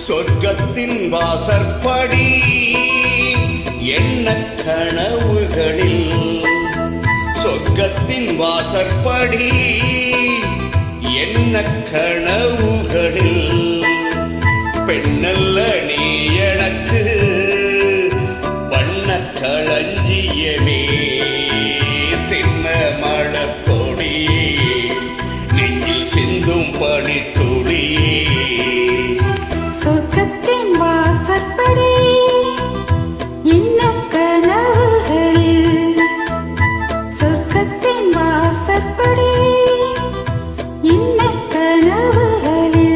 சொர்க்கத்தின் வாசற்படி எண்ண கனவுகளில் சொர்க்கத்தின் வாசற்படி எண்ண கனவுகளில் பெண்ணல்ல நீ எனக்கு வண்ண களஞ்சியமே சின்ன மலர்கொடி நெஞ்சில் சிந்தும் பனித்துளி சொர்க்கத்தின் வாசற்படி என்ன கனவுகளில் சொர்க்கத்தின் வாசற்படி என்ன கனவுகளில்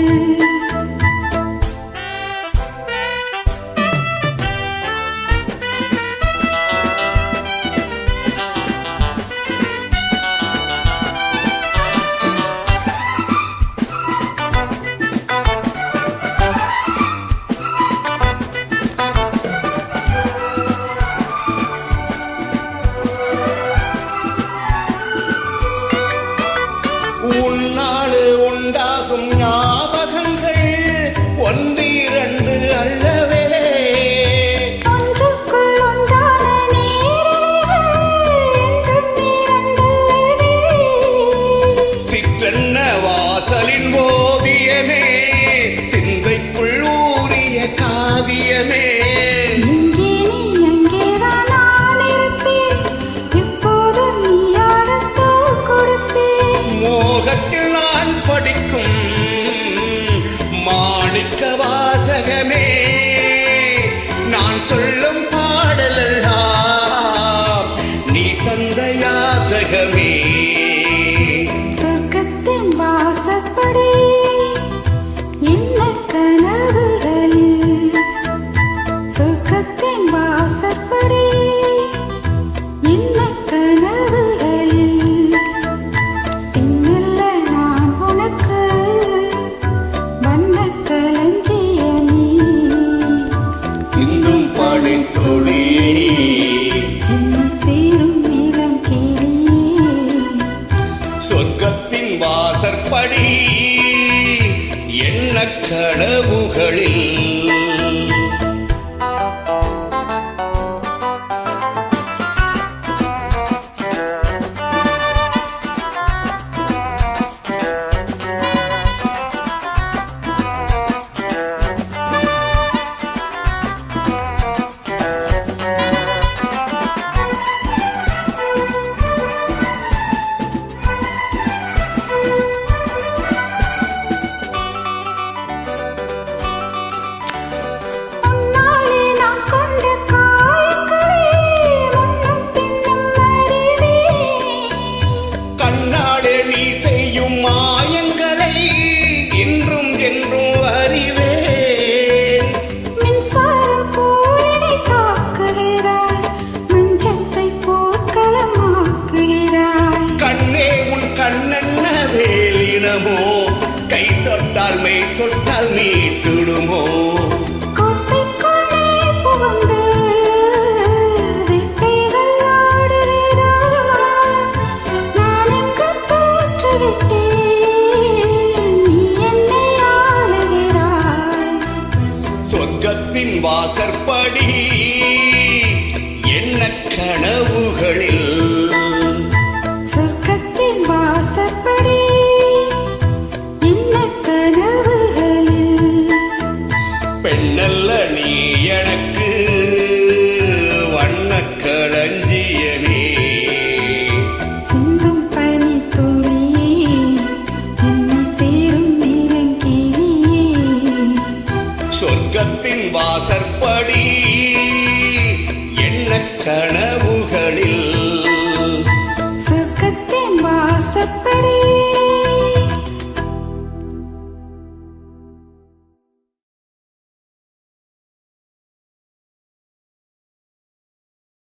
உன்னாடு உண்டாகும் ஞாபகங்கள் ஒன்றிரண்டு அல்லவே ஒன்றுக்குள் ஒன்றான நேரலைகள் என்றும் இரண்டல்லவே சிற்றன்ன வாசலின் ஓவியமே சிந்தைக்குள் ஊறிய காவியமே இங்கே நீ அங்கேதான் நான் இருப்பேன் எப்போதும் நீயாடத் தோள் கொடுப்பேன் மோகத்தில் நான் படிக்கும் மாணிக்க வாசகமே நான் சொல்லும் பாடலெல்லாம் நீ தந்த யாசகமே சொர்க்கத்தின் வாசற்படி என்ன கனவுகளில் சொர்க்கத்தின் வாசற்படி என்ன கனவுகளில் பின்னல்ல நான் உனக்கு வண்ணக் களஞ்சியமே இன்னும் பனித்துளியே என்னை சேரும் இளம் கிளியே சொர்க்கத்தின் வாசற்படி எண்ண கனவுகளில் உன்னாலே நான் கொண்ட காயங்களே முன்னும் பின்னும் அறிவேன் கண்ணாலே நீ செய்யும் மாயங்களை இன்றும் என்றும் அறிவேன் மின்சாரம் போலனை தாக்குகிறாய் மஞ்சத்தை போர்க்களமாக்குகிறாய் கண்ணே உன் கண்ணென்ன வேலினமோ கை தொட்டால் மெய் தொட்டால் மீட்டுடுமோ கோட்டைக்குள்ளே புகுந்து வேட்டைகள் ஆடுகிறாய் நான் எங்கு தோற்றுவிட்டேன் நீ என்னை ஆளுகிறாய் சொர்க்கத்தின் வாசற்படி